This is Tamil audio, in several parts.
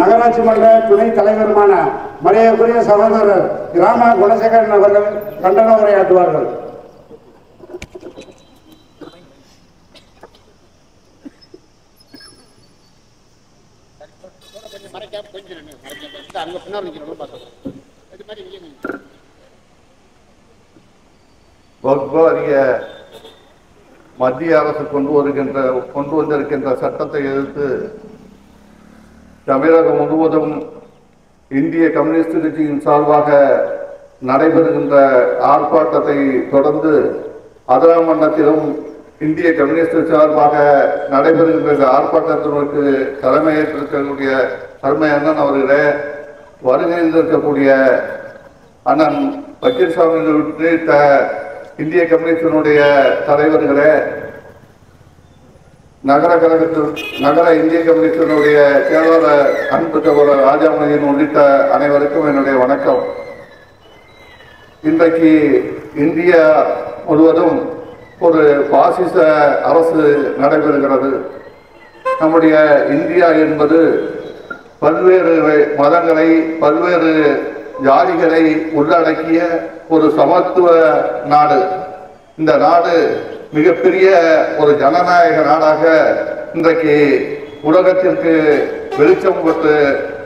நகராட்சி மன்ற துணைத் தலைவருமான மரியாதைக்குரிய சகோதரர் கிராம குணசேகரன் அவர்கள் கண்டன உரையாற்றுவார்கள். வக்ஃப் மத்திய அரசு கொண்டு வந்திருக்கின்ற சட்டத்தை எதிர்த்து தமிழகம் முழுவதும் இந்திய கம்யூனிஸ்ட் கட்சியின் சார்பாக நடைபெறுகின்ற ஆர்ப்பாட்டத்தை தொடர்ந்து அதிராமண்டலத்திலும் இந்திய கம்யூனிஸ்ட் சார்பாக நடைபெறுகின்ற ஆர்ப்பாட்டத்திற்கு தலைமையேற்றிருக்கக்கூடிய அருமை அண்ணன் அவர்களே, வருகையிருக்கக்கூடிய அண்ணன் பக்கீர்சாமி உள்ளிட்ட இந்திய கம்யூனிஸ்டினுடைய தலைவர்களே, நகர இந்திய கம்யூனிஸ்டினுடைய செயலாளர் அன்பு சகோதரர் ராஜாமணியன் உள்ளிட்ட அனைவருக்கும் என்னுடைய வணக்கம். இன்றைக்கு இந்தியா முழுவதும் ஒரு பாசிச அரசு நடைபெறுகிறது. நம்முடைய இந்தியா என்பது பல்வேறு மதங்களை, பல்வேறு ஜாதிகளை உள்ளடக்கிய ஒரு சமத்துவ நாடு. இந்த நாடு மிகப்பெரிய ஒரு ஜனநாயக நாடாக இன்றைக்கு உலகத்திற்கு வெளிச்சம் பெற்று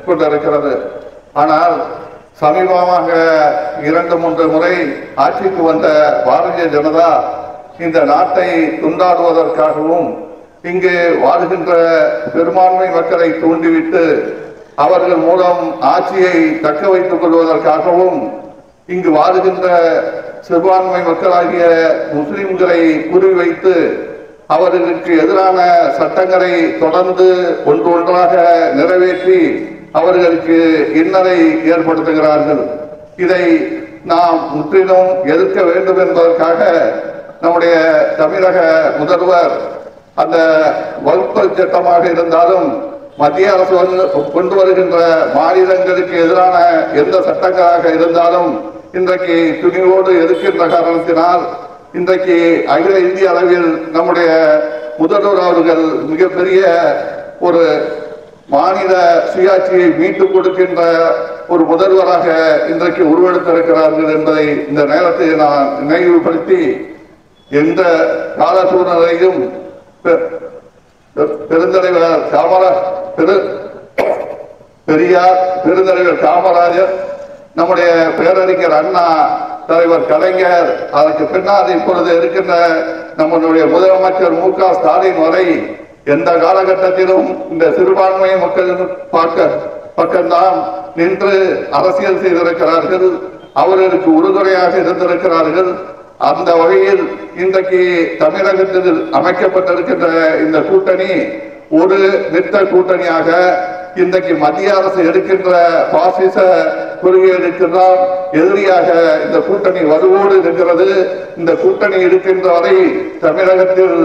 கொண்டிருக்கிறது. ஆனால் சமீபமாக 2-3 முறை ஆட்சிக்கு வந்த பாரதிய ஜனதா இந்த நாட்டை துண்டாடுவதற்காகவும் இங்கு வாழ்கின்ற பெரும்பான்மை மக்களை தூண்டிவிட்டு அவர்கள் மூலம் ஆட்சியை தக்க வைத்துக் கொள்வதற்காகவும் இங்கு வாழ்கின்ற சிறுபான்மை மக்களாகிய முஸ்லிம்களை குறிவைத்து அவர்களுக்கு எதிரான சட்டங்களை தொடர்ந்து ஒன்றொன்றாக நிறைவேற்றி அவர்களுக்கு இன்னலை ஏற்படுத்துகிறார்கள். இதை நாம் முற்றிலும் எதிர்க்க வேண்டும் என்பதற்காக நம்முடைய தமிழக முதல்வர் அந்த வகுப்பு சட்டமாக இருந்தாலும் மத்திய அரசு கொண்டு வருகின்ற மாநிலங்களுக்கு எதிரான எந்த சட்டங்களாக இருந்தாலும் இன்றைக்கு துணிவோடு எதிர்க்கின்ற காரணத்தினால் இன்றைக்கு அகில இந்திய அளவில் நம்முடைய முதல்வர் அவர்கள் மிகப்பெரிய ஒரு மாநில சுயாட்சியை மீட்டுக் கொடுக்கின்ற ஒரு முதல்வராக இன்றைக்கு உருவெடுத்திருக்கிறார்கள் என்பதை இந்த நேரத்தில் நான் நினைவுபடுத்தி, எந்த கால சூழ்நிலையும் பெருந்தலைவர் பெரியார், பெருந்தலைவர் காமராஜர், நம்முடைய பேரறிஞர் அண்ணா, தலைவர் கலைஞர், அதற்கு பின்னால் இப்பொழுது இருக்கின்ற நம்முடைய முதலமைச்சர் மு.க. ஸ்டாலின் வரை எந்த காலகட்டத்திலும் இந்த சிறுபான்மை மக்கள் பக்கம்தான் நின்று அரசியல் செய்திருக்கிறார்கள். அவர்களுக்கு உறுதுணையாக இருந்திருக்கிறார்கள். அந்த வகையில் இன்றைக்கு தமிழகத்தில் அமைக்கப்பட்டிருக்கின்ற இந்த கூட்டணி ஒரு நிறுத்த கூட்டணியாக இன்றைக்கு மத்திய அரசு எடுக்கின்ற பாசிச கொள்கைகளுக்கெல்லாம் எதிரியாக இந்த கூட்டணி வலுவோடு இருக்கிறது. இந்த கூட்டணி இருக்கின்ற வரை தமிழகத்தில்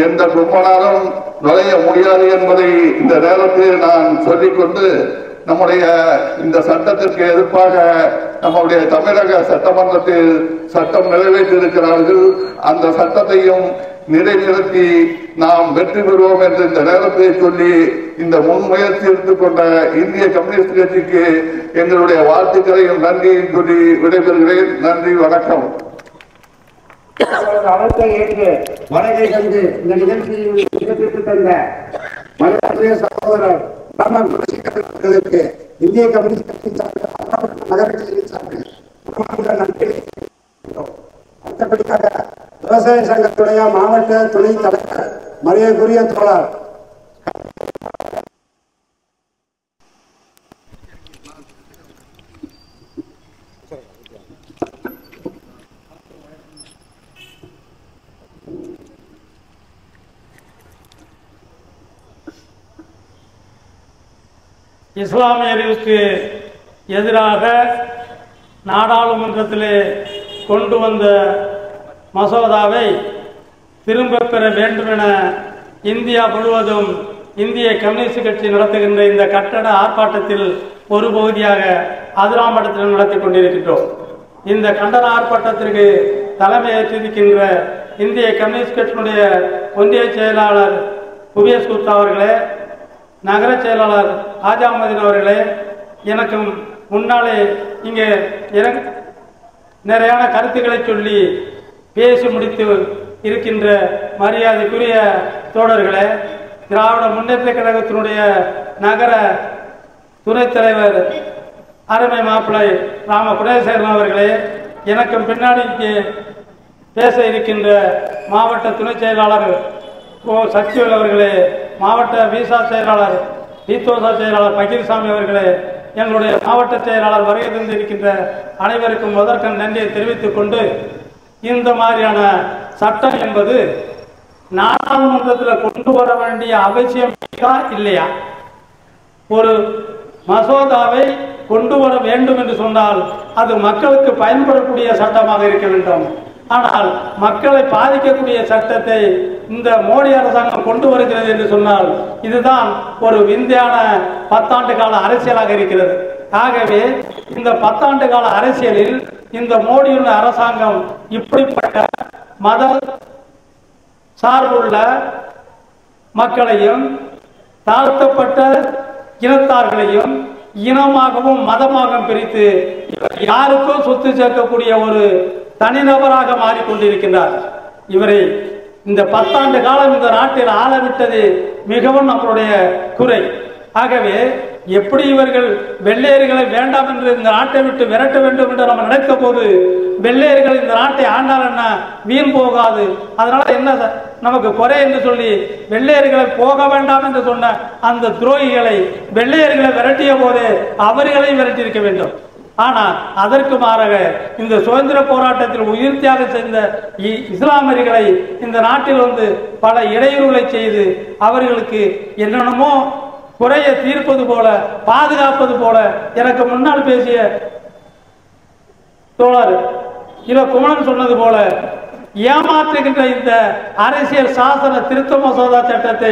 எந்த கும்பனாலும் நுழைய முடியாது என்பதை இந்த நேரத்தில் நான் சொல்லிக்கொண்டு, நம்முடைய இந்த சட்டத்திற்கு எதிர்ப்பாக நம்முடைய தமிழக சட்டமன்றத்தில் சட்டம் நிறைவேற்றியிருக்கிறார்கள். அந்த சட்டத்தையும் நிறைவேற்றி நாம் வெற்றி பெறுவோம் என்று இந்த நேரத்தை சொல்லி இந்த முன்முயற்சி எடுத்துக்கொண்ட இந்திய கம்யூனிஸ்ட் கட்சிக்கு எங்களுடைய வாழ்த்துக்களையும் நன்றியும் சொல்லி விடைபெறுகிறேன். நன்றி, வணக்கம். அழைப்பை ஏற்று வருகை தந்து இந்த நிகழ்ச்சியில் சிறப்பித்து தந்த மரியாதைக்குரிய சகோதரர் ராமகுணசேகரர்களுக்கு இந்திய கம்யூனிஸ்ட் கட்சியின் சார்பில் நகராட்சியின் சார்பில் நன்றி. அடுத்தபடியாக விவசாய சங்கத்துடைய மாவட்ட துணைத் தலைவர் மரியாதைக்குரிய தோழர் இஸ்லாமியர்களுக்கு எதிராக நாடாளுமன்றத்திலே கொண்டு வந்த மசோதாவை திரும்ப பெற வேண்டும் என இந்தியா முழுவதும் இந்திய கம்யூனிஸ்ட் கட்சி நடத்துகின்ற இந்த கட்டட ஆர்ப்பாட்டத்தில் ஒரு பகுதியாக அதிராமண்டலத்தில் நடத்தி கொண்டிருக்கின்றோம். இந்த கண்டன ஆர்ப்பாட்டத்திற்கு தலைமை ஏற்றிருக்கின்ற இந்திய கம்யூனிஸ்ட் கட்சியினுடைய ஒன்றிய செயலாளர் புவியஸ் குப்தா அவர்களே, நகர செயலாளர் ஆஜாமதீன் அவர்களே, எனக்கும் முன்னாலே இங்கே நிறையான கருத்துக்களை சொல்லி பேசி முடித்து இருக்கின்ற மரியாதைக்குரிய தோழர்களே, திராவிட முன்னேற்ற கழகத்தினுடைய நகர துணைத் தலைவர் அருமை மாப்பிள்ளை ராம குணசேகரன் அவர்களே, எனக்கும் பின்னாடி பேச இருக்கின்ற மாவட்ட துணை செயலாளர் சக்திவேல் அவர்களே, மாவட்ட விசா செயலாளர் தீத்தோசா செயலாளர் பகீர்சாமி அவர்களே, எங்களுடைய மாவட்ட செயலாளர் வருகை தந்திருக்கின்ற அனைவருக்கும் முதற்கண் நன்றியை தெரிவித்துக் கொண்டு, இந்த மாதிரியான சட்டம் என்பது நாடாளுமன்றத்தில் கொண்டு வர வேண்டிய அவசியம் இல்லையா? ஒரு மசோதாவை கொண்டு வர வேண்டும் என்று சொன்னால் அது மக்களுக்கு பயன்படக்கூடிய சட்டமாக இருக்க வேண்டும். ஆனால் மக்களை பாதிக்கக்கூடிய சட்டத்தை இந்த மோடி அரசாங்கம் கொண்டு வருகிறது என்று சொன்னால் இதுதான் ஒரு விந்தையான 10 ஆண்டு கால அரசியலாக இருக்கிறது. ஆகவே இந்த 10 ஆண்டு கால அரசியலில் இந்த மோடியுடைய அரசாங்கம் இப்படிப்பட்ட மத சார்புள்ள மக்களையும் தாழ்த்தப்பட்ட இனத்தார்களையும் இனமாகவும் மதமாகவும் பிரித்து யாருக்கும் சொத்து சேர்க்கக்கூடிய ஒரு தனிநபராக மாறிக்கொண்டிருக்கின்றார். இவரை இந்த 10 ஆண்டு காலம் இந்த நாட்டில் ஆளவிட்டது மிகவும் நம்மளுடைய குறை. ஆகவே எப்படி இவர்கள் வெள்ளையர்களை வேண்டாம் என்று இந்த நாட்டை விட்டு விரட்ட வேண்டும் என்று நம்ம நினைத்த போது வெள்ளையர்கள் இந்த நாட்டை ஆண்டால் என்ன வீண் போகாது, அதனால என்ன நமக்கு குறை என்று சொல்லி வெள்ளையர்களை போக வேண்டாம் என்று சொன்ன அந்த துரோகிகளை வெள்ளையர்களை விரட்டிய போது அவர்களை விரட்டியிருக்க வேண்டும். ஆனால் அதற்கு மாறாக இந்த சுதந்திர போராட்டத்தில் உயிர் தியாகம் செய்த இஸ்லாமியர்களை இந்த நாட்டில் வந்து பல இடையூறுகளை செய்து அவர்களுக்கு என்னென்னமோ குறையை தீர்ப்பது போல பாதுகாப்பது போல எனக்கு முன்னால் பேசிய தோழர் குமரன் சொன்னது போல ஏமாற்றுகின்ற இந்த அரசியல் சாசன திருத்த மசோதா சட்டத்தை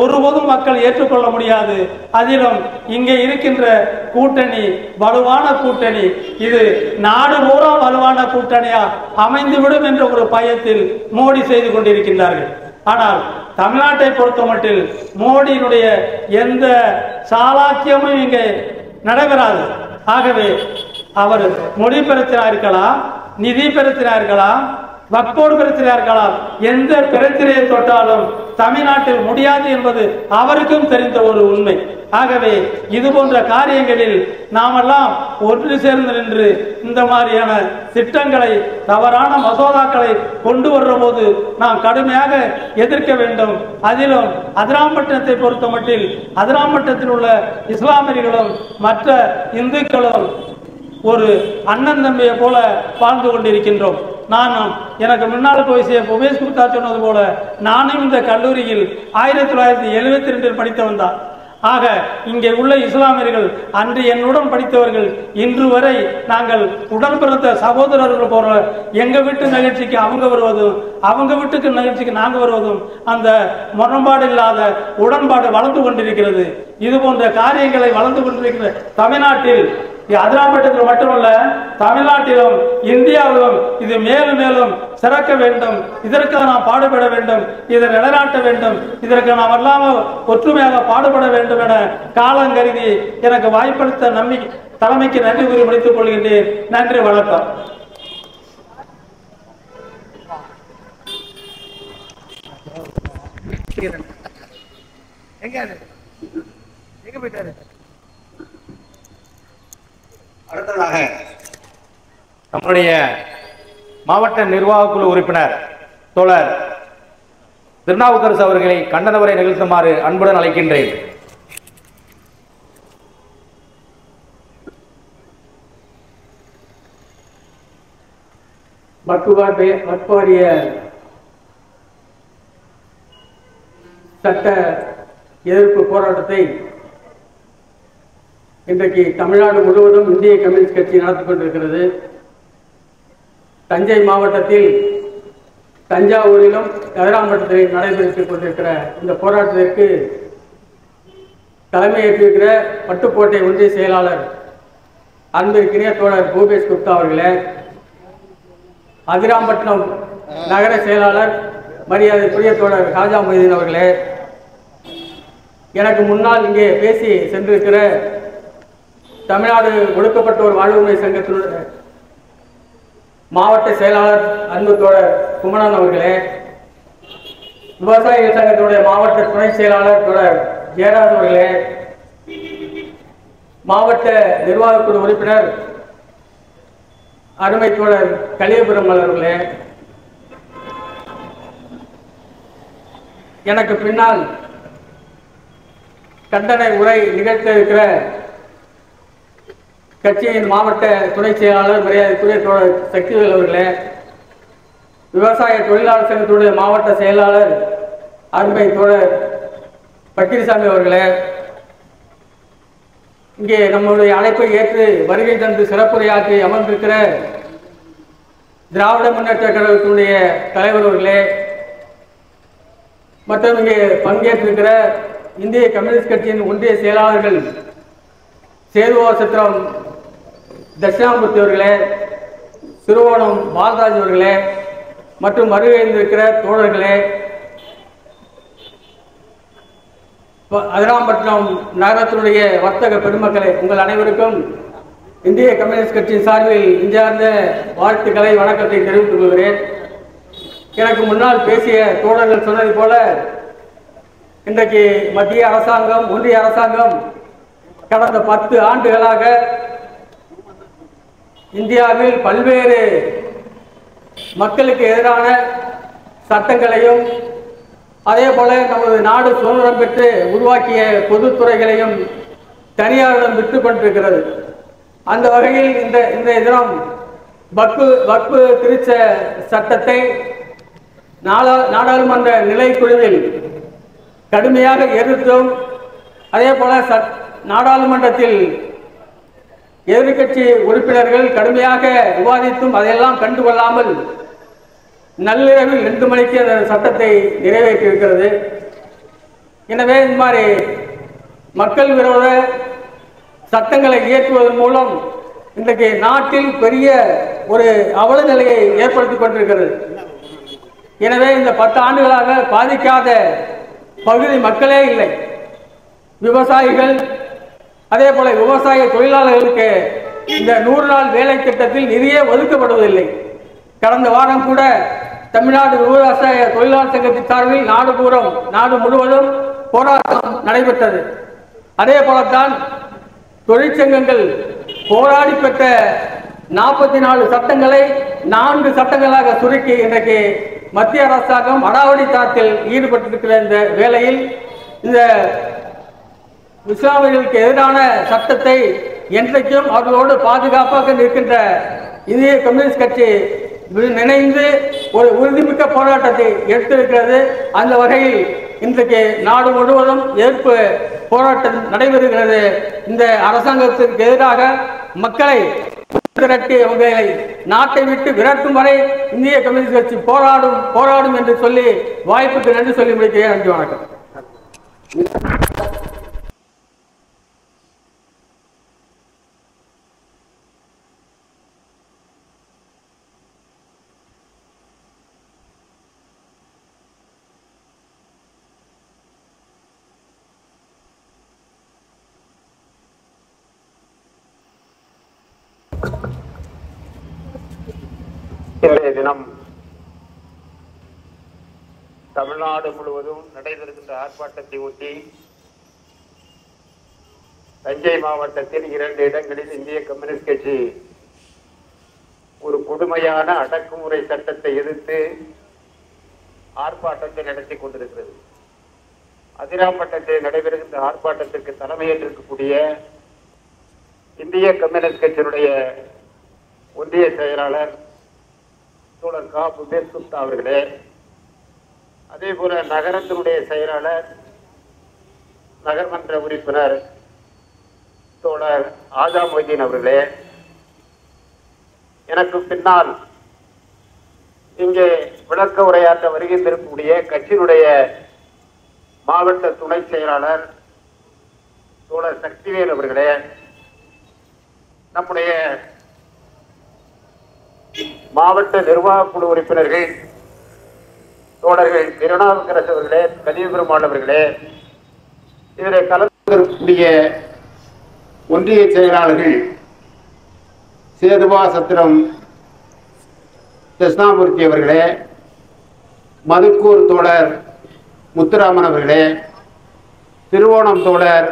ஒருபோதும் மக்கள் ஏற்றுக்கொள்ள முடியாது. அதிலும் இங்கே இருக்கின்ற கூட்டணி வலுவான கூட்டணி, இது நாடு பூரா வலுவான கூட்டணியா அமைந்துவிடும் என்ற ஒரு பயத்தில் மோடி செய்து கொண்டிருக்கின்றார்கள். ஆனால் தமிழ்நாட்டை பொறுத்த மட்டில் மோடியினுடைய எந்த சாலாக்கியமும் இங்கே நடைபெறாது. ஆகவே அவர் மொழி பிரச்சனை இருக்கலாம், நிதி பிரச்சனை இருக்கலாம், வக்போடு பிரச்சனை இருக்கலாம், எந்த பிரச்சனையை தொட்டாலும் தமிழ்நாட்டில் முடியாது என்பது அவருக்கும் தெரிந்த ஒரு உண்மை. ஆகவே இது போன்ற காரியங்களில் நாமெல்லாம் ஒன்று சேர்ந்து நின்று இந்த மாதிரியான திட்டங்களை தவறான மசோதாக்களை கொண்டு வருற போது நாம் கடுமையாக எதிர்க்க வேண்டும். அதிலும் அதிராம்பட்டினத்தை பொறுத்த மட்டில் அதிராம்பட்டினத்தில் உள்ள இஸ்லாமியர்களும் மற்ற இந்துக்களும் ஒரு அண்ணன் தம்பியை போல வாழ்ந்து கொண்டிருக்கின்றோம். நானும் எனக்கு முன்னால் பேசிய உமேஷ் குப்தா சொன்னது போல நானும் இந்த கல்லூரியில் 1972 படித்தவன் தான். ஆக இங்கே உள்ள இஸ்லாமியர்கள் அன்று என்னுடன் படித்தவர்கள் இன்று வரை நாங்கள் உடன் பிறந்த சகோதரர்கள் போற எங்க வீட்டு நிகழ்ச்சிக்கு அவங்க வருவதும் அவங்க வீட்டுக்கு நிகழ்ச்சிக்கு நாங்கள் வருவதும் அந்த முரண்பாடு இல்லாத உடன்பாடு வளர்ந்து கொண்டிருக்கிறது. இது போன்ற காரியங்களை வளர்ந்து கொண்டிருக்கிற தமிழ்நாட்டில் அதிராம்பட்டினத்தில் மட்டுமல்ல தமிழ்நாட்டிலும் இந்தியாவிலும் இது மேலும் மேலும் சிறக்க வேண்டும். இதற்கு நாம் பாடுபட வேண்டும், இதை நிலைநாட்ட வேண்டும், இதற்கு நாம் எல்லாம் ஒற்றுமையாக பாடுபட வேண்டும் என காலம் கருதி எனக்கு வாய்ப்பளித்த தலைமைக்கு நன்றி கூறி முடித்துக் கொள்கின்றேன். நன்றி, வணக்கம். அடுத்ததாக நம்முடைய மாவட்ட நிர்வாக குழு உறுப்பினர் தோழர் திருநாவுக்கரசு அவர்களை கண்டன உரை நிகழ்த்துமாறு அன்புடன் அழைக்கின்றேன். வக்பாரிய சட்ட எதிர்ப்பு போராட்டத்தை இன்றைக்கு தமிழ்நாடு முழுவதும் இந்திய கம்யூனிஸ்ட் கட்சி நடத்தி கொண்டிருக்கிறது. தஞ்சை மாவட்டத்தில் தஞ்சாவூரிலும் அதிராம்பட்டினத்தில் நடைபெற்றுக் கொண்டிருக்கிற இந்த போராட்டத்திற்கு தலைமையேற்றிருக்கிற பட்டுக்கோட்டை ஒன்றிய செயலாளர் அன்பிற்கினிய தோழர் பூபேஷ் குப்தா அவர்களே, அதிராம்பட்டினம் நகர செயலாளர் மரியாதைக்குரிய தோழர் ராஜா மொய்தீன் அவர்களே, எனக்கு முன்னால் இங்கே பேசி சென்றிருக்கிற தமிழ்நாடு ஒடுக்கப்பட்டோர் வாழ்வுரிமை சங்கத்தினுடைய மாவட்ட செயலாளர் அன்பு தோழர் குமணன் அவர்களே, விவசாயிகள் சங்கத்தினுடைய மாவட்ட துணை செயலாளர் தோழர் ஜெயராஜ் அவர்களே, மாவட்ட நிர்வாக குழு உறுப்பினர் அருமை தோழர் கலியபுரம் அவர்களே, எனக்கு பின்னால் கண்டன உரை நிகழ்த்த இருக்கிற கட்சியின் மாவட்ட துணை செயலாளர் மரியாதைக்குரிய தோழர் சக்திவேல் அவர்களே, விவசாய தொழிலாளர் சங்கத்துடைய மாவட்ட செயலாளர் அருமை தோழர் பக்கீர்சாமி அவர்களே, இங்கே நம்முடைய அழைப்பை ஏற்று வருகை தந்து சிறப்புரையாற்றி அமர்ந்திருக்கிற திராவிட முன்னேற்ற கழகத்தினுடைய தலைவர் அவர்களே, மற்றும் இங்கே பங்கேற்றிருக்கிற இந்திய கம்யூனிஸ்ட் கட்சியின் ஒன்றிய செயலாளர்கள் சேதுவாசத்திரம் தட்சிணாமூர்த்தி அவர்களே, சிறுவோணம் பாலராஜ் அவர்களே, மற்றும் வருகையிருந்திருக்கிற தோழர்களே, அதிராம்பட்டினம் நகரத்தினுடைய வர்த்தக பெருமக்களே, உங்கள் அனைவருக்கும் இந்திய கம்யூனிஸ்ட் கட்சியின் சார்பில் இஞ்சார்ந்த வாழ்த்துக்களை வணக்கத்தை தெரிவித்துக் கொள்கிறேன். எனக்கு முன்னால் பேசிய தோழர்கள் சொன்னது போல இன்றைக்கு மத்திய அரசாங்கம், ஒன்றிய அரசாங்கம் கடந்த 10 ஆண்டுகளாக இந்தியாவில் பல்வேறு மக்களுக்கு எதிரான சட்டங்களையும் அதே போல நமது நாடு சுதந்திரம் பெற்று உருவாக்கிய பொதுத்துறைகளையும் தனியாரிடம் விட்டு கொண்டிருக்கிறது. அந்த வகையில் இந்த தினம் வக்பு திருச்ச சட்டத்தை நாடாளுமன்ற நிலைக்குழுவில் கடுமையாக எதிர்த்தும் அதே போல நாடாளுமன்றத்தில் எதிர்கட்சி உறுப்பினர்கள் கடுமையாக விவாதித்தும் அதையெல்லாம் கண்டுகொள்ளாமல் நள்ளிரவில் 2 மணிக்கு அந்த சட்டத்தை நிறைவேற்றியிருக்கிறது. எனவே இந்த மாதிரி மக்கள் விரோத சட்டங்களை இயற்றுவதன் மூலம் இன்றைக்கு நாட்டில் பெரிய ஒரு அவல நிலையை ஏற்படுத்திக் கொண்டிருக்கிறது. எனவே இந்த 10 ஆண்டுகளாக பாதிக்காத பகுதி மக்களே இல்லை. விவசாயிகள் அதே போல விவசாய தொழிலாளர்களுக்கு இந்த 100 நாள் வேலை திட்டத்தில் நிதியே ஒதுக்கப்படுவதில்லை. கடந்த வாரம் கூட தமிழ்நாடு விவசாய தொழிலாளர் சங்கத்தின் சார்பில் நாடு முழுவதும் போராட்டம் நடைபெற்றது. அதே போலத்தான் தொழிற்சங்கங்கள் போராடி பெற்ற 44 சட்டங்களை 4 சட்டங்களாக சுருக்கி இன்றைக்கு மத்திய அரசாங்கம் அடாவடித்தனத்தில் ஈடுபட்டிருக்கிற இந்த வேளையில் இந்த இஸ்லாமியர்களுக்கு எதிரான சட்டத்தை என்றைக்கும் அவர்களோடு பாதுகாப்பாக நிற்கின்ற இந்திய கம்யூனிஸ்ட் கட்சி நினைந்து ஒரு உறுதிமிக்க போராட்டத்தை எடுத்திருக்கிறது. அந்த வகையில் இன்றைக்கு நாடு முழுவதும் எதிர்ப்பு போராட்டம் நடைபெறுகிறது. இந்த அரசாங்கத்திற்கு எதிராக மக்களை திரட்டி அவர்களை நாட்டை விட்டு விரட்டும் வரை இந்திய கம்யூனிஸ்ட் கட்சி போராடும் என்று சொல்லி வாய்ப்புக்கு நன்றி சொல்லி முடிக்கிறேன். நன்றி, வணக்கம். இன்றைய தினம் தமிழ்நாடு முழுவதும் நடைபெறுகின்ற ஆர்ப்பாட்டத்தை ஒட்டி தஞ்சை மாவட்டத்தில் 2 இடங்களில் இந்திய கம்யூனிஸ்ட் கட்சி ஒரு கொடுமையான அடக்குமுறை சட்டத்தை எதிர்த்து ஆர்ப்பாட்டத்தை நடத்தி கொண்டிருக்கிறது. அதிராம்பட்டத்தில் நடைபெறுகின்ற ஆர்ப்பாட்டத்திற்கு தலைமையேற்றிருக்கக்கூடிய இந்திய கம்யூனிஸ்ட் கட்சியினுடைய ஒன்றிய செயலாளர் தோழர் கா. புபேஷ் குப்தா அவர்களே, அதே போல நகரத்தினுடைய செயலாளர் நகர்மன்ற உறுப்பினர் தோழர் ஆஜா மொய்தீன் அவர்களே, எனக்கு பின்னால் இங்கே விளக்க உரையாற்ற வருகின்றிருக்கக்கூடிய கட்சியினுடைய மாவட்ட துணை செயலாளர் தோழர் சக்திவேல் அவர்களே, நம்முடைய மாவட்ட நிர்வாக குழு உறுப்பினர்கள் தோழர்கள் திருநாவுக்கரசு அவர்களே, கலியபெருமாள் அவர்களே, இதில் கலந்திருக்கக்கூடிய ஒன்றிய செயலாளர்கள் சேதுவா சத்திரம் கிருஷ்ணாமூர்த்தி அவர்களே, மதுக்கூர் தோழர் முத்துராமன் அவர்களே, திருவோணம் தோழர்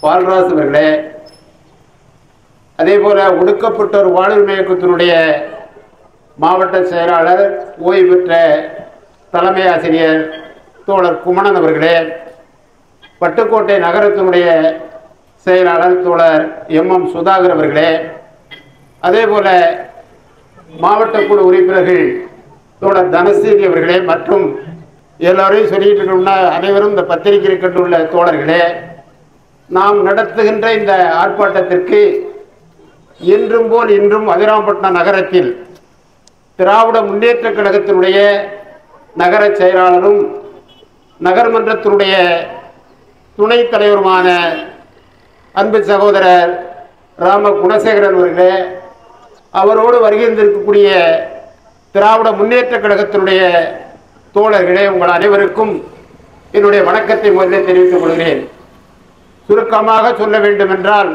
பால்ராஜ் அவர்களே, அதே போல ஒடுக்கப்பட்டோர் வாழ்வுரிமை இயக்கத்தினுடைய மாவட்ட செயலாளர் ஓய்வு பெற்ற தலைமை ஆசிரியர் தோழர் குமணன் அவர்களே, பட்டுக்கோட்டை நகரத்தினுடைய செயலாளர் தோழர் எம் சுதாகர் அவர்களே, அதே போல மாவட்ட குழு உறுப்பினர்கள் தோழர் தனசேரி அவர்களே மற்றும் எல்லோரையும் சொல்லிட்டு இருக்கோம்னா அனைவரும் இந்த பத்திரிகையில் கண்டுள்ள தோழர்களே, நாம் நடத்துகின்ற இந்த ஆர்ப்பாட்டத்திற்கு இன்றும் போல் இன்றும் அதிராம்பட்டினம் நகரத்தில் திராவிட முன்னேற்ற கழகத்தினுடைய நகர செயலாளரும் நகர்மன்றத்தினுடைய துணைத் தலைவருமான அன்பு சகோதரர் ராம குணசேகரன் அவர்களே, அவரோடு வருகின்றிருக்கக்கூடிய திராவிட முன்னேற்ற கழகத்தினுடைய தோழர்களே, உங்கள் அனைவருக்கும் என்னுடைய வணக்கத்தை முதலில் தெரிவித்துக் கொள்கிறேன். சுருக்கமாக சொல்ல வேண்டும் என்றால்,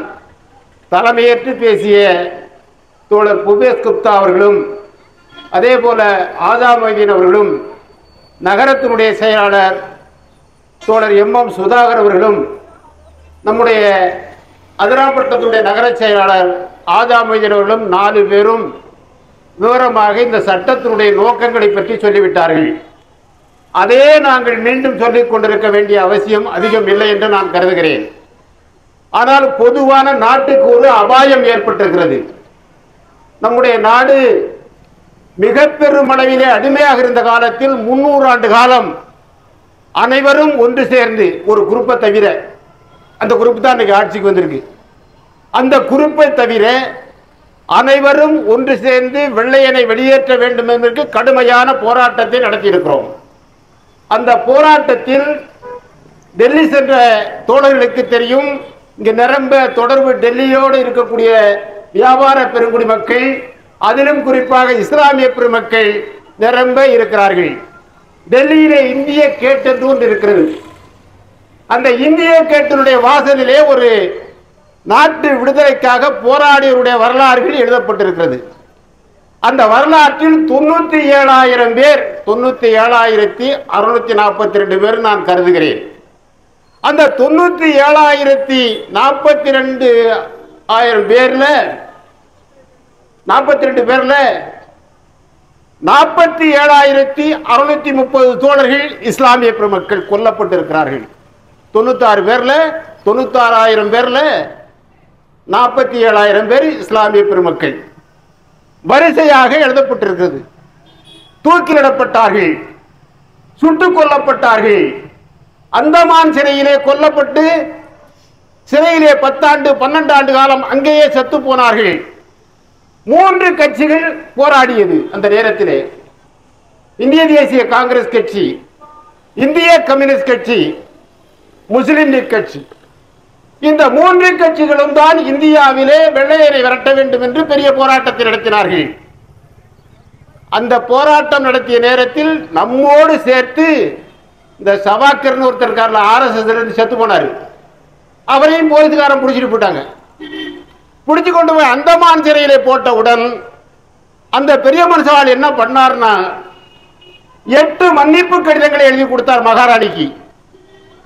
தலைமையேற்று பேசிய தோழர் புபேஷ் குப்தா அவர்களும் அதே போல ஆதாமதீன் அவர்களும் நகரத்தினுடைய செயலாளர் தோழர் எம் சுதாகர் அவர்களும் நம்முடைய அதிராம்பட்டினத்துடைய நகர செயலாளர் ஆதாமதீன் அவர்களும் 4 பேரும் விவரமாக இந்த சட்டத்தினுடைய நோக்கங்களை பற்றி சொல்லிவிட்டார்கள். அதே நாங்கள் மீண்டும் சொல்லிக் கொண்டிருக்க வேண்டிய அவசியம் அதிகம் இல்லை என்று நான் கருதுகிறேன். ஆனால் பொதுவான நாட்டுக்கு ஒரு அபாயம் ஏற்பட்டிருக்கிறது. நம்முடைய நாடு மிக பெரும் அளவிலே அடிமையாக இருந்த காலத்தில் 300 ஆண்டு காலம் அனைவரும் ஒன்று சேர்ந்து, ஒரு குரூப்பை தவிர, அந்த குரூப் தான் இன்னைக்கு ஆட்சிக்கு வந்திருக்கு, அந்த குரூப்பை தவிர அனைவரும் ஒன்று சேர்ந்து வெள்ளையனை வெளியேற்ற வேண்டும் என்பதற்கு கடுமையான போராட்டத்தை நடத்தியிருக்கிறோம். அந்த போராட்டத்தில் டெல்லி சென்ற தோழர்களுக்கு தெரியும், இங்கு நிரம்ப தொடர்பு டெல்லியோடு இருக்கக்கூடிய வியாபார பெருங்குடி மக்கள், அதிலும் குறிப்பாக இஸ்லாமிய பெருமக்கள் நிரம்ப இருக்கிறார்கள். டெல்லியிலே இந்திய கேட் என்று ஒன்று இருக்கிறது. அந்த இந்திய கேட்டினுடைய வாசலிலே ஒரு நாட்டு விடுதலைக்காக போராடியவருடைய வரலாறுகள் எழுதப்பட்டிருக்கிறது. அந்த வரலாற்றில் 97,000 பேர், 97,642 பேர் நான் கருதுகிறேன். அந்த 97,042 பேர்ல 47,630 தோழர்கள் இஸ்லாமிய பெருமக்கள் கொல்லப்பட்டிருக்கிறார்கள். 96 பேர்ல 96,000 பேர்ல 47,000 பேர் இஸ்லாமிய பெருமக்கள் வரிசையாக எழுதப்பட்டிருக்கிறது. தூக்கிலிடப்பட்டார்கள், சுட்டுக் கொல்லப்பட்டார்கள். அந்தமான் சிறையிலே கொல்லப்பட்டு சிறையிலே 10 ஆண்டு 12 ஆண்டு காலம் அங்கேயே செத்து போனார்கள். 3 கட்சிகள் போராடியது அந்த நேரத்திலே. இந்திய தேசிய காங்கிரஸ் கட்சி, இந்திய கம்யூனிஸ்ட் கட்சி, முஸ்லிம் லீக் கட்சி. இந்த 3 கட்சிகளும் தான் இந்தியாவிலே வெள்ளையரை விரட்ட வேண்டும் என்று பெரிய போராட்டத்தை நடத்தினார்கள். அந்த போராட்டம் நடத்திய நேரத்தில் நம்மோடு சேர்த்து இந்த சவாக்கர்னு ஒருத்தர் இருக்கார்ல, RSS செத்து போனார், அவரையும் போலீஸ்காரன் பிடிச்சிட்டு போட்டாங்க. பிடிச்சு கொண்டு போய் அந்தமான் சிறையிலே போட்டவுடன் அந்த பெரிய மனுஷால் என்ன பண்ணார்னா 8 மன்னிப்பு கடிதங்களை எழுதி கொடுத்தார் மகாராணிக்கு.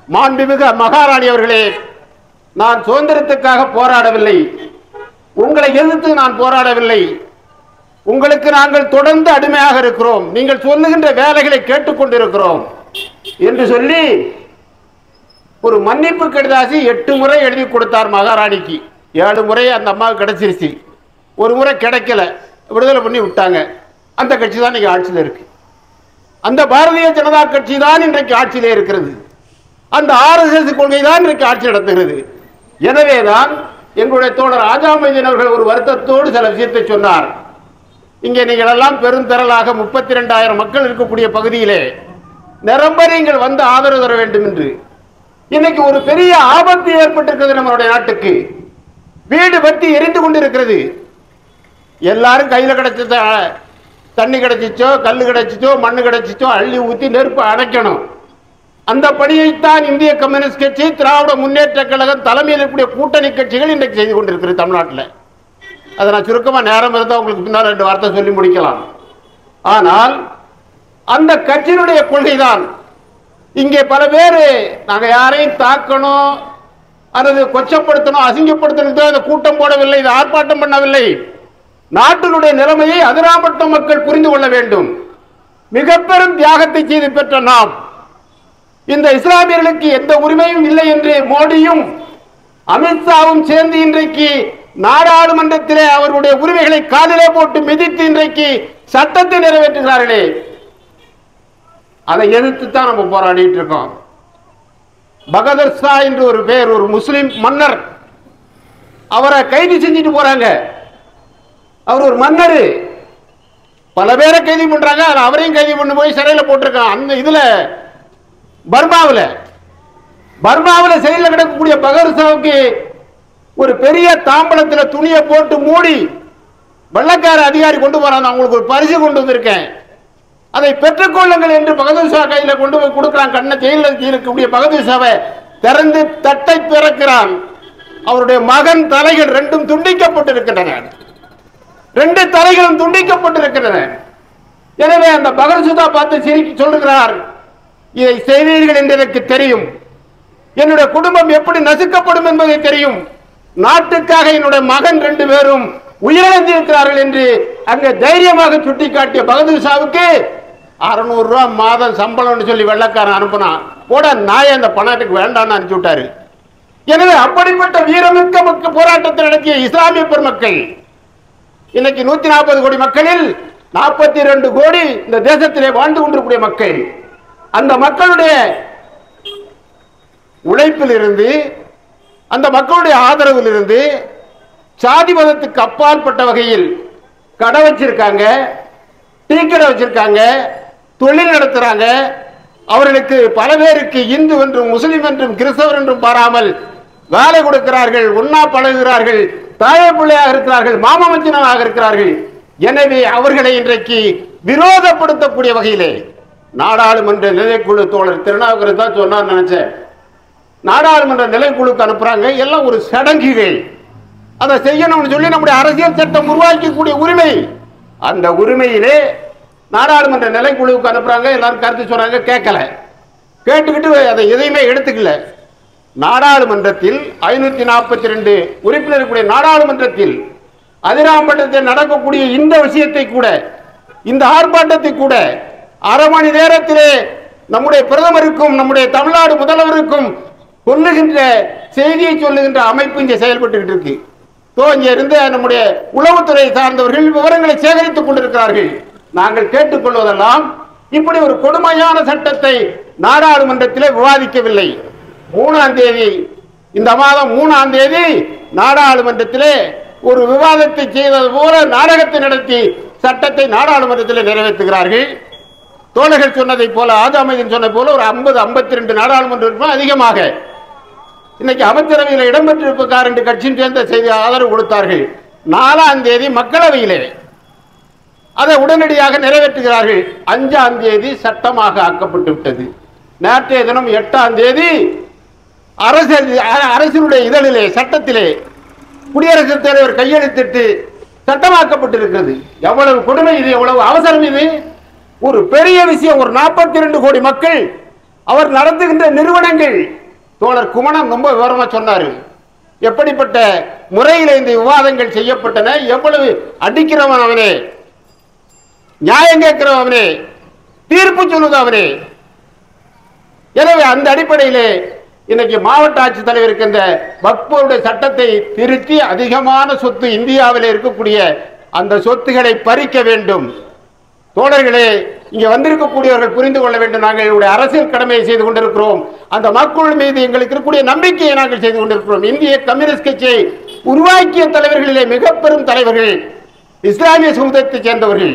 மாண்புமிகு மகாராணி அவர்களே, நான் சுதந்திரத்துக்காக போராடவில்லை, உங்களை எதிர்த்து நான் போராடவில்லை, உங்களுக்கு நாங்கள் தொடர்ந்து அடிமையாக இருக்கிறோம், நீங்கள் சொல்லுகின்ற வேலைகளை கேட்டுக்கொண்டிருக்கிறோம் என்று சொல்லி ஒரு மன்னிப்பு கடிதாசி 8 முறை எழுதி கொடுத்தார் மகாராணிக்கு. 7 முறை அந்த அம்மாவுக்கு கிடைச்சிருச்சு, ஒரு முறை கிடைக்கல, விடுதலை பண்ணி விட்டாங்க. அந்த கட்சி தான் இன்னைக்கு ஆட்சியில் இருக்கு. அந்த பாரதிய ஜனதா கட்சி தான் இன்றைக்கு ஆட்சியிலே இருக்கிறது. அந்த RSS கொள்கை தான் இன்றைக்கு ஆட்சி நடத்துகிறது. எனவேதான் எங்களுடைய தோழர் ஆஜாமதீன் அவர்கள் ஒரு வருத்தத்தோடு சில விஷயத்தை சொன்னார். இங்கே நீங்கள் எல்லாம் பெருந்திரளாக 32,000 மக்கள் இருக்கக்கூடிய பகுதியிலே நிரம்ப நீங்கள் வந்து ஆதரவு தர வேண்டும் என்று. இன்னைக்கு ஒரு பெரிய ஆபத்து ஏற்பட்டிருக்கிறது நம்மளுடைய நாட்டுக்கு. வீடு பத்தி எரிந்து கொண்டிருக்கிறது. எல்லாரும் கையில கிடைச்ச தண்ணி கிடைச்சிச்சோ, கல் கிடைச்சிச்சோ, மண்ணு கிடைச்சிச்சோ அள்ளி ஊத்தி நெருப்பு அணைக்கணும். அந்த பணியைத்தான் இந்திய கம்யூனிஸ்ட் கட்சி, திராவிட முன்னேற்ற கழகம் தலைமையில் இருக்கக்கூடிய கூட்டணி கட்சிகள் இன்றைக்கு செய்து கொண்டிருக்கிறது தமிழ்நாட்டில். அதை நான் சுருக்கமாக நேரம் இருந்தால் உங்களுக்கு பின்னால் 2 வார்த்தை சொல்லி முடிக்கலாம். ஆனால் அந்த கட்சியினுடைய கொள்கைதான் இங்கே பல பேர் நாங்கள் யாரையும் தாக்கணும் அல்லது கொச்சப்படுத்தணும் அசிங்கப்படுத்தணும் இந்த கூட்டம் போடவில்லை, இது ஆர்ப்பாட்டம் பண்ணவில்லை. நாட்டினுடைய நிலைமையை அதிராம்பட்ட மக்கள் புரிந்து கொள்ள வேண்டும். மிக பெரும் தியாகத்தை செய்து பெற்ற நாம் இந்த இஸ்லாமியர்களுக்கு எந்த உரிமையும் இல்லை என்று மோடியும் அமித்ஷாவும் சேர்ந்து இன்றைக்கு நாடாளுமன்றத்திலே அவர்களுடைய உரிமைகளை காதிலே போட்டு மிதித்து இன்றைக்கு சட்டத்தை நிறைவேற்றுகிறார்களே, அதை எதிர்த்து தான் நம்ம போராடிட்டு இருக்கோம். பகதூர் ஷா என்று ஒரு பேர், ஒரு முஸ்லிம் மன்னர், அவரை கைது செஞ்சுட்டு போறாங்க. அவர் ஒரு மன்னர், பல பேரை கைது பண்றாங்க, அவரையும் கைது பண்ணி போய் சிறையில் போட்டிருக்காங்க. அந்த இதுல பர்மாவில் செயலில் கிடக்கக்கூடிய பகதூர் ஷாவுக்கு ஒரு பெரிய தாம்பலத்தில் துணியை போட்டு மூடி வெள்ளக்கார அதிகாரி கொண்டு போறாங்க. அவங்களுக்கு ஒரு பரிசு கொண்டு வந்திருக்கேன், அதை பெற்றுக்கொள்ளுங்கள் என்று பகதூர் ஷா கையில் கொண்டு போய் கொடுக்கிறான். கண்ண ஜெயிலில் இருக்கக்கூடிய பகதூர் ஷாவை திறந்து தட்டை திறக்கிறான். அவருடைய மகன் தலைகள் 2ம் துண்டிக்கப்பட்டிருக்கின்றன, 2 தலைகளும் துண்டிக்கப்பட்டிருக்கின்றன. எனவே அந்த பகதூர் ஷா பார்த்து சிரிக்கி சொல்லுகிறார், இதை செய்வீர்கள் என்று எனக்கு தெரியும், என்னுடைய குடும்பம் எப்படி நசுக்கப்படும் என்பதை தெரியும், நாட்டுக்காக என்னுடைய மகன் 2 பேரும் உயிரிழந்திருக்கிறார்கள் என்று அங்கே தைரியமாக சுட்டிக்காட்டிய பகதூர் ஷாவுக்கு 600 ரூபாய் மாதம் சம்பளம்னு சொல்லி வெள்ளக்காரன் அனுப்பினான். போட நாய அந்த பணத்துக்கு வேண்டான்னு அனுப்பிச்சு விட்டாரு. எனவே அப்படிப்பட்ட வீரமிக்க போராட்டத்தை நடத்திய இஸ்லாமிய பெருமக்கள் இன்னைக்கு 140 கோடி மக்களில் 42 கோடி இந்த தேசத்திலே வாழ்ந்து கொண்டிருக்கூடிய மக்கள், அந்த மக்களுடைய உழைப்பில் இருந்து, அந்த மக்களுடைய ஆதரவில் இருந்து சாதி மதத்துக்கு அப்பாற்பட்ட வகையில் கடை வச்சிருக்காங்க, டீ கடை வச்சிருக்காங்க, தொழில் நடத்துறாங்க. அவர்களுக்கு பல பேருக்கு இந்து என்றும் முஸ்லிம் என்றும் கிறிஸ்தவர் என்றும் பாராமல் வேலை கொடுக்கிறார்கள், ஒன்னா பழகுகிறார்கள், தாயை பிள்ளையாக இருக்கிறார்கள், மாமமச்சினமாக இருக்கிறார்கள். எனவே அவர்களை இன்றைக்கு விரோதப்படுத்தக்கூடிய வகையிலே நாடாளுமன்ற நிலைக்குழு தோழர் திருநாவுக்கரசு தான் சொன்னார் நினைச்சேன். நாடாளுமன்ற நிலைக்குழுக்கு அனுப்புறாங்க, எல்லாம் ஒரு சடங்குகள், அதை செய்யணும்னு சொல்லி நம்முடைய அரசியல் சட்டம் உருவாக்கக்கூடிய உரிமை, அந்த உரிமையிலே நாடாளுமன்ற நிலைக்குழுவுக்கு அனுப்புறாங்க. எல்லாரும் கருத்து சொன்னாங்க, கேட்கல, கேட்டுக்கிட்டு அதை எதையுமே எடுத்துக்கல. நாடாளுமன்றத்தில் 542 உறுப்பினர்களுடைய நாடாளுமன்றத்தில் அதிராம்பட்டத்தில் நடக்கக்கூடிய இந்த விஷயத்தை கூட, இந்த ஆர்ப்பாட்டத்தை கூட அரை மணி நேரத்திலே நம்முடைய பிரதமருக்கும் நம்முடைய தமிழ்நாடு முதல்வருக்கும் சொல்லுகின்ற செய்தியை சொல்லுகின்ற அமைப்பு இங்கே செயல்பட்டு இருக்கு. இங்கே இருந்து நம்முடைய உளவுத்துறை சார்ந்தவர்கள் விவரங்களை சேகரித்துக் கொண்டிருக்கிறார்கள். நாங்கள் கேட்டுக்கொள்வதெல்லாம் இப்படி ஒரு கொடுமையான சட்டத்தை நாடாளுமன்றத்திலே விவாதிக்கவில்லை. 3ஆம் தேதி, இந்த மாதம் 3ஆம் தேதி நாடாளுமன்றத்திலே ஒரு விவாதத்தை செய்தது போல நாடகத்தை நடத்தி சட்டத்தை நாடாளுமன்றத்தில் நிறைவேற்றுகிறார்கள். தோழர்கள் சொன்னதை போல, ஆஜாமதீன் சொன்னதை போல ஒரு 50-52 நாடாளுமன்ற உறுப்பினர் அதிகமாக இன்னைக்கு அமைச்சரவையில் இடம்பெற்றிருப்பார் என்று கட்சியின் சேர்ந்த செய்தி ஆதரவு கொடுத்தார்கள். 4ஆம் தேதி மக்களவையிலே அதை உடனடியாக நிறைவேற்றுகிறார்கள். 5ஆம் தேதி சட்டமாக ஆக்கப்பட்டு விட்டது. நேற்றைய தினம் 8ஆம் தேதி அரசினுடைய இதழிலே சட்டத்திலே குடியரசுத் தலைவர் கையெழுத்திட்டு சட்டமாக்கப்பட்டிருக்கிறது. எவ்வளவு கொடுமை இது, எவ்வளவு அவசரம் இது! ஒரு பெரிய விஷயம். ஒரு 42 கோடி மக்கள், அவர் நடத்துகின்ற நிறுவனங்கள். தோழர் குமணன் ரொம்ப விவரமா சொன்னாரு, எப்படிப்பட்ட முறையில் இந்த விவாதங்கள் செய்யப்பட்டன, எவ்வளவு அடிக்கிறவன் அவனே, நியாயம் கேட்கிறவனே, தீர்ப்பு சொல்லுதவனே. எனவே அந்த அடிப்படையிலே இன்னைக்கு மாவட்ட ஆட்சித்தலைவருக்கு இந்த வக்ஃபுடைய சட்டத்தை திருத்தி அதிகமான சொத்து இந்தியாவில் இருக்கக்கூடிய அந்த சொத்துக்களை பறிக்க வேண்டும். தோழர்களே, இங்கே வந்திருக்கக்கூடியவர்கள் புரிந்து கொள்ள வேண்டும், நாங்கள் எங்களுடைய அரசியல் கடமையை செய்து கொண்டிருக்கிறோம். அந்த மக்கள் மீது எங்களுக்கு இருக்கக்கூடிய நம்பிக்கையை நாங்கள் செய்து கொண்டிருக்கிறோம். இந்திய கம்யூனிஸ்ட் கட்சியை உருவாக்கிய தலைவர்களிலே மிக பெரும் தலைவர்கள் இஸ்லாமிய சமூகத்தைச் சேர்ந்தவர்கள்.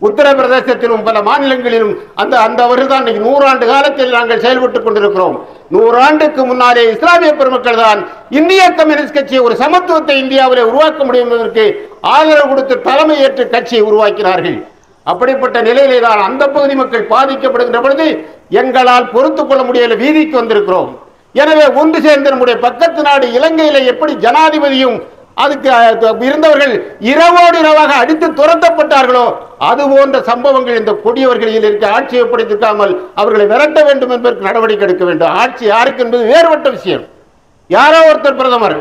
உத்தரப்பிரதேசத்திலும் பல மாநிலங்களிலும் அந்த அவர்கள் தான் 100 ஆண்டு காலத்தில் நாங்கள் செயல்பட்டுக் கொண்டிருக்கிறோம். 100 ஆண்டுக்கு முன்னாலே இஸ்லாமிய பெருமக்கள் தான் இந்திய கம்யூனிஸ்ட் கட்சியை ஒரு சமத்துவத்தை இந்தியாவிலே உருவாக்க முடியும் என்பதற்கு ஆதரவு கொடுத்து தலைமை ஏற்று கட்சியை உருவாக்கினார்கள். அப்படிப்பட்ட நிலையிலே தான் அந்த பகுதி மக்கள் பாதிக்கப்படுகின்ற பொழுது எங்களால் பொறுத்துக் கொள்ள முடியல, வீதிக்கு வந்திருக்கிறோம். எனவே ஒன்று சேர்ந்த நம்முடைய பக்கத்து நாடு இலங்கையில எப்படி ஜனாதிபதியும் அதுக்கு இருந்தவர்கள் இரவோடு இரவாக அடித்து துரத்தப்பட்டார்களோ அது போன்ற சம்பவங்கள் இந்த கொடியவர்களில் இருக்க ஆட்சியை படைத்திருக்காமல் அவர்களை விரட்ட வேண்டும் என்பதற்கு நடவடிக்கை எடுக்க வேண்டும். ஆட்சி யாருக்கு என்பது வேறுபட்ட விஷயம். யாரோ ஒருத்தர் பிரதமர்,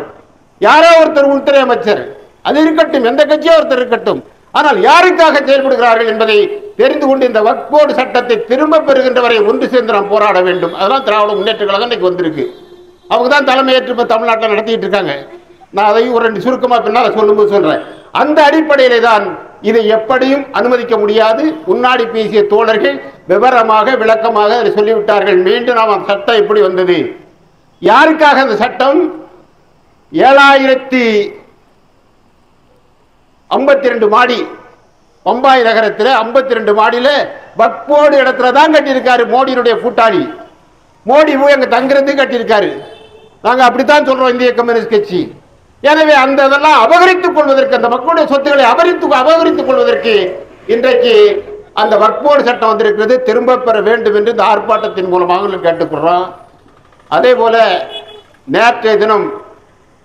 யாரோ ஒருத்தர் உள்துறை அமைச்சர், அது இருக்கட்டும், எந்த கட்சியோ ஒருத்தர் இருக்கட்டும். ஆனால் யாருக்காக செயல்படுகிறார்கள் என்பதை தெரிந்து கொண்டு இந்த வக்ஃப் போர்டு சட்டத்தை திரும்ப பெறுகின்ற வரை ஒன்று சேர்ந்து நாம் போராட வேண்டும். அதெல்லாம் திராவிட முன்னேற்ற கழகம் இன்னைக்கு வந்திருக்கு. அவங்க தான் தலைமையேற்று இப்போ தமிழ்நாட்டில் நடத்திட்டு இருக்காங்க. நான் அதையும் ஒரு 2 சுருக்கமாக பின்னால் சொல்லும்போது சொல்றேன். அந்த அடிப்படையிலே தான் இதை எப்படியும் அனுமதிக்க முடியாது. முன்னாடி பேசிய தோழர்கள் விவரமாக விளக்கமாக அதை சொல்லிவிட்டார்கள். மீண்டும் நாம் அந்த சட்டம் எப்படி வந்தது, யாருக்காக அந்த சட்டம் 7052 மாடி பம்பாய் நகரத்தில் 52 மாடியில வக்ஃப் போர்டு இடத்துல தான் கட்டியிருக்காரு மோடியினுடைய கூட்டாளி. மோடி போய் அங்க தங்குறது கட்டியிருக்காரு. நாங்க அப்படித்தான் சொல்றோம் இந்திய கம்யூனிஸ்ட் கட்சி. எனவே அந்த இதெல்லாம் அபகரித்துக் கொள்வதற்கு, அந்த மக்களுடைய சொத்துக்களை அபகரித்துக் கொள்வதற்கு இன்றைக்கு அந்த வக்ஃப் போர்டு சட்டம் வந்திருக்கிறது. திரும்ப பெற வேண்டும் என்று இந்த ஆர்ப்பாட்டத்தின் மூலமாக கேட்டுக்கொள்றோம். அதே போல நேற்றைய தினம்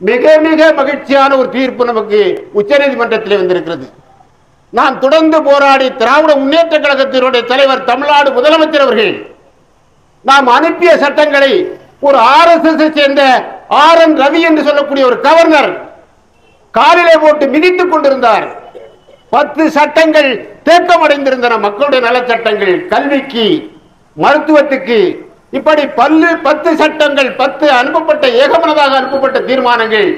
மிக மிக மகிழ்ச்சியான ஒரு தீர்ப்பு நமக்கு உச்சநீதிமன்றத்தில் வந்திருக்கிறது. நாம் தொடர்ந்து போராடி திராவிட முன்னேற்ற கழகத்தினுடைய தலைவர் தமிழ்நாடு முதலமைச்சர் அவர்கள் நாம் அனுப்பிய சட்டங்களை ஒரு RSS சேர்ந்த RN ரவி என்று சொல்லக்கூடிய ஒரு கவர்னர் காலிலே போட்டு மிதித்துக் கொண்டிருந்தார். 10 சட்டங்கள் தேக்கமடைந்திருந்தன. மக்களுடைய நல சட்டங்கள், கல்விக்கு, மருத்துவத்துக்கு, இப்படி 10 சட்டங்கள், 10 அனுப்பப்பட்ட ஏகமனதாக அனுப்பப்பட்ட தீர்மானங்கள்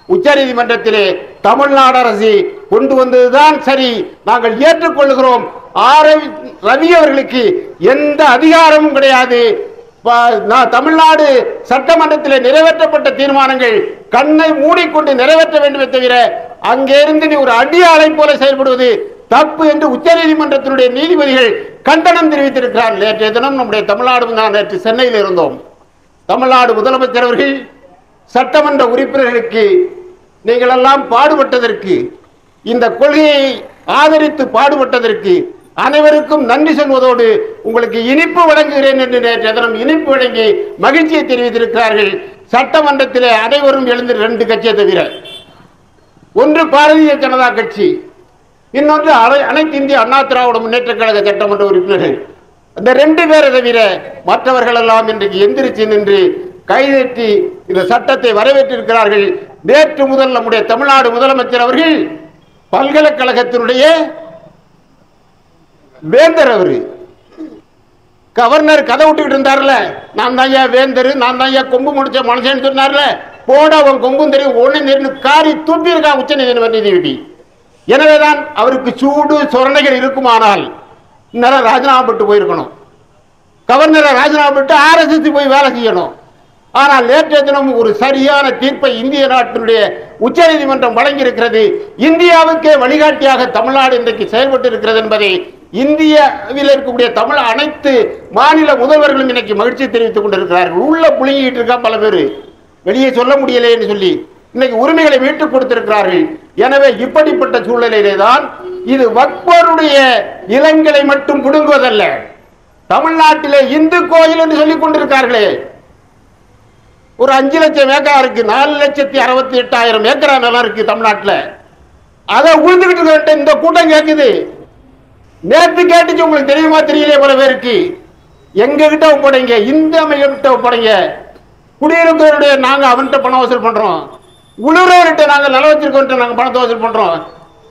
உச்சநீதிமன்றத்திலே தமிழ்நாடு அரசு கொண்டு வந்ததுதான் சரி, நாங்கள் ஏற்றுக்கொள்கிறோம். ரவி அவர்களுக்கு எந்த அதிகாரமும் கிடையாது. தமிழ்நாடு சட்டமன்றத்தில் நிறைவேற்றப்பட்ட தீர்மானங்கள் கண்ணை மூடிக்கொண்டு நிறைவேற்ற வேண்டுமே தவிர அங்கிருந்து நீ ஒரு அடியாளை போல செயல்படுவது தப்பு என்று உச்சநீதிமன்றத்தினுடைய நீதிபதிகள் கண்டனம் தெரிவித்திருக்கிறார். நேற்றைய தினம் நம்முடைய தமிழ்நாடு, நான் நேற்று சென்னையில் இருந்தோம், தமிழ்நாடு முதலமைச்சர் அவர்கள் சட்டமன்ற உறுப்பினர்களுக்கு நீங்கள் எல்லாம் பாடுபட்டதற்கு, இந்த கொள்கையை ஆதரித்து பாடுபட்டதற்கு அனைவருக்கும் நன்றி சொல்வதோடு உங்களுக்கு இனிப்பு வழங்குகிறேன் என்று நேற்றைய தினம் இனிப்பு வழங்கி மகிழ்ச்சியை தெரிவித்திருக்கிறார்கள். சட்டமன்றத்தில் அனைவரும் எழுந்து 2 கட்சியை தவிர, ஒன்று பாரதிய ஜனதா கட்சி, இன்னொன்று அனைத்து இந்திய அண்ணா திராவிட முன்னேற்ற கழக சட்டமன்ற உறுப்பினர்கள். இந்த 2 பேரை தவிர மற்றவர்கள் எல்லாம் இன்றைக்கு எந்திரிச்சு நின்று கைதட்டி இந்த சட்டத்தை வரவேற்றிருக்கிறார்கள். நேற்று முதல் நம்முடைய தமிழ்நாடு முதலமைச்சர் அவர்கள் பல்கலைக்கழகத்தினுடைய வேந்தர், அவரு கவர்னர் கதை விட்டுக்கிட்டு இருந்தார்ல, நான் தான் ஏன் வேந்தர், நான் தான் ஏன் கொம்பு முடிச்ச மனுஷன் சொன்னார்ல, போட அவன் கொம்பும் தெரியும் ஒண்ணு காரி தூப்பி இருக்கான் உச்ச நீதிபதி. எனவேதான் அவருக்கு சூடு சொரணைகள் இருக்குமானால் இந்நேரம் ராஜினாமா பெற்று போயிருக்கணும். கவர்னரை ராஜினாமா பெற்று RSS போய் வேலை செய்யணும். ஆனால் நேற்றைய தினம் ஒரு சரியான தீர்ப்பை இந்திய நாட்டினுடைய உச்ச நீதிமன்றம் வழங்கியிருக்கிறது. இந்தியாவுக்கே வழிகாட்டியாக தமிழ்நாடு இன்றைக்கு செயல்பட்டு இருக்கிறது என்பதை இந்தியாவில் இருக்கக்கூடிய தமிழ் அனைத்து மாநில முதல்வர்களும் இன்னைக்கு மகிழ்ச்சி தெரிவித்துக் கொண்டிருக்கிறார்கள். உள்ள புழுங்கிட்டு இருக்கா பல பேர், வெளியே சொல்ல முடியலை என்று சொல்லி இன்னைக்கு உரிமைகளை மீட்டுக் கொடுத்திருக்கிறார்கள். எனவே இப்படிப்பட்ட சூழ்நிலையிலே தான் இது வக்ஃபுடைய இளங்கலை மட்டும் புடுங்குவதல்ல, தமிழ்நாட்டிலே இந்து கோயில் என்று சொல்லிக் கொண்டிருக்கிறார்களே, ஒரு 5 லட்சம் ஏக்கரா இருக்கு, 4,68,000 ஏக்கரா நிலம் இருக்கு தமிழ்நாட்டில். அதை உழுந்துகிட்டு இந்த கூட்டம் கேட்குது. நேற்று கேட்டுச்சு, உங்களுக்கு தெரியுமா தெரியல பல பேருக்கு. எங்க கிட்ட ஒப்படைங்க, இந்த அமைகிட்ட ஒப்படைங்க, குடியிருப்பவருடைய நாங்க அவன்கிட்ட பணம் வசூல் பண்றோம், உழுறவர்கிட்ட நாங்க நிலம் வச்சிருக்கோம் நாங்க பணத்தை வசூல் பண்றோம்,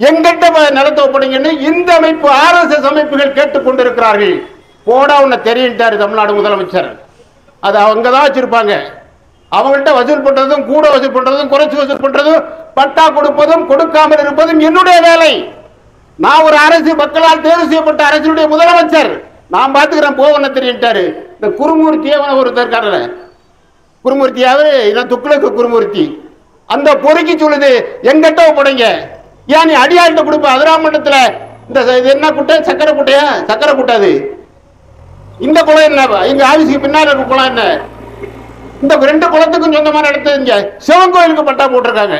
எங்கிட்ட நிலத்தை ஒப்படைங்கன்னு இந்த அமைப்பு RSS அமைப்புகள் கேட்டுக்கொண்டிருக்கிறார்கள். போடா உன்னை தெரியிட்டாரு தமிழ்நாடு முதலமைச்சர். அது அவங்க தான் வச்சிருப்பாங்க. அவங்கள்ட்ட வசூல் பண்றதும், கூட வசூல் பண்றதும், குறைச்சு வசூல் பண்றதும், பட்டா கொடுப்பதும் கொடுக்காமல் இருப்பதும் என்னுடைய வேலை. நான் ஒரு அரசு மக்களால் தேர்வு செய்யப்பட்ட அரசினுடைய முதலமைச்சர், நான் பாத்துக்கிறேன் போவன தெரியிட்டாரு. இந்த குருமூர்த்தியாவன ஒருத்தர் இருக்காரு, குருமூர்த்தியாவே இதான் துக்குளுக்கு குருமூர்த்தி, அந்த பொறுக்கி சொல்லுது எங்கிட்ட ஒப்படைங்க. ஏன் நீ அடியாள்கிட்ட கொடுப்ப? அதிராமண்டத்துல இந்த என்ன குட்டை, சக்கரை குட்டையா? சக்கரை குட்டாது. இந்த குளம் என்ன, எங்க ஆபீஸுக்கு பின்னாடி இருக்க குளம் என்ன? இந்த 2 குளத்துக்கும் சொந்தமான இடத்த இங்க சிவன் கோயிலுக்கு பட்டா போட்டிருக்காங்க.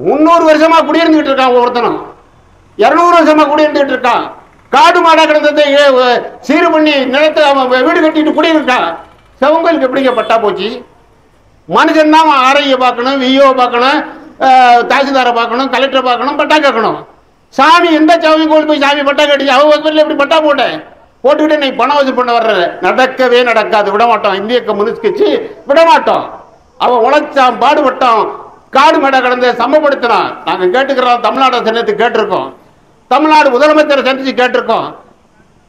300 வருஷமா குடியிருந்துகிட்டு இருக்கான் ஒருத்தனும், 200 வருஷமா குடியிருந்துகிட்டு இருக்கான். காடு மாடா கிடந்ததை சீரு பண்ணி நிலத்தை அவன் வீடு கட்டிட்டு குடியிருக்கான். செவங்கோயிலுக்கு எப்படிங்க பட்டா போச்சு? மனுஷன் தான் ஆர்ஐயை பார்க்கணும், விஓ பார்க்கணும், தாசில்தாரை பார்க்கணும், கலெக்டரை பார்க்கணும், பட்டா கேட்கணும். சாமி எந்த சாமி கோயில் போய் சாமி பட்டா கேட்டு அவங்க பேர்ல எப்படி பட்டா போட்டுக்கிட்டு நீ பணம் வசூல் பண்ண வர்ற? நடக்கவே நடக்காது, விட மாட்டோம். இந்திய கம்யூனிஸ்ட் கட்சி விட மாட்டோம். அவன் உழைச்சான், பாடுபட்டான், காடு மேடை கடந்த சமப்படுத்தினான். நாங்க கேட்டுக்கிறோம், தமிழ்நாடு சந்தித்து கேட்டிருக்கோம், தமிழ்நாடு முதலமைச்சரை சந்திச்சு கேட்டிருக்கோம்.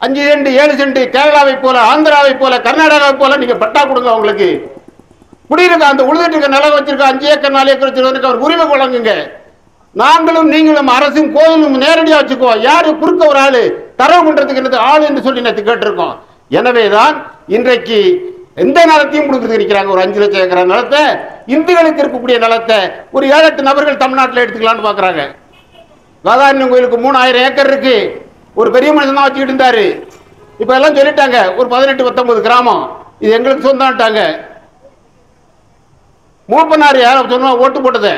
5 சென்ட் 7 சென்ட் கேரளாவை போல, ஆந்திராவை போல, கர்நாடகாவை போல நீங்க பட்டா கொடுங்க. அவங்களுக்கு குடியிருக்க அந்த உழுதுட்டு இருக்க நிலம் வச்சிருக்க 5 ஏக்கர் 4 ஏக்கர் வச்சிருக்க அவர் உரிமை வழங்குங்க. நாங்களும் நீங்களும் அரசும் கோயிலும் நேரடியாக வச்சுக்குவோம். யாரு குறுக்க ஒரு ஆளு தரவு பண்றதுக்கு ஆளு என்று சொல்லி நேற்று கேட்டிருக்கோம். எனவேதான் இன்றைக்கு எந்த நிலத்தையும் கொடுத்துட்டு இருக்கிறாங்க. ஒரு 5 லட்சம் ஏக்கர் நிலத்தை, இந்துக்களுக்கு இருக்கக்கூடிய நிலத்தை ஒரு 7-8 நபர்கள் தமிழ்நாட்டில் எடுத்துக்கலான்னு பாக்குறாங்க. வேதாரண்யம் கோயிலுக்கு 3000 ஏக்கர் இருக்கு. ஒரு பெரிய மனுஷன் தான் வச்சுக்கிட்டு இருந்தாரு. இப்ப எல்லாம் சொல்லிட்டாங்க ஒரு 18-19 கிராமம் இது எங்களுக்கு சொந்தம்ட்டாங்க. மூப்பனார் யாரும் சொன்னா ஓட்டு போட்டது.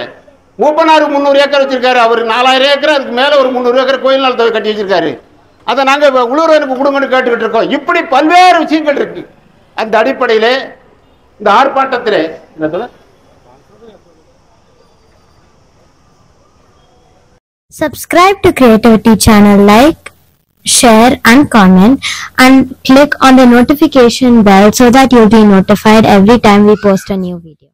மூப்பனார் 300 ஏக்கர் வச்சிருக்காரு. அவர் 4000 ஏக்கர், அதுக்கு மேல ஒரு 300 ஏக்கர் கோயில் நிலத்தை கட்டி வச்சிருக்காரு. அதை நாங்க உள்ளூருக்கு கொடுங்கன்னு கேட்டுக்கிட்டு இருக்கோம். இப்படி பல்வேறு விஷயங்கள் இருக்கு. அந்த அடிப்படையிலே இந்த ஆர்ப்பாட்டத்திலே என்ன சொல்ல Subscribe to Creativity channel, like, share and comment, and click on the notification bell so that you'll be notified every time we post a new video.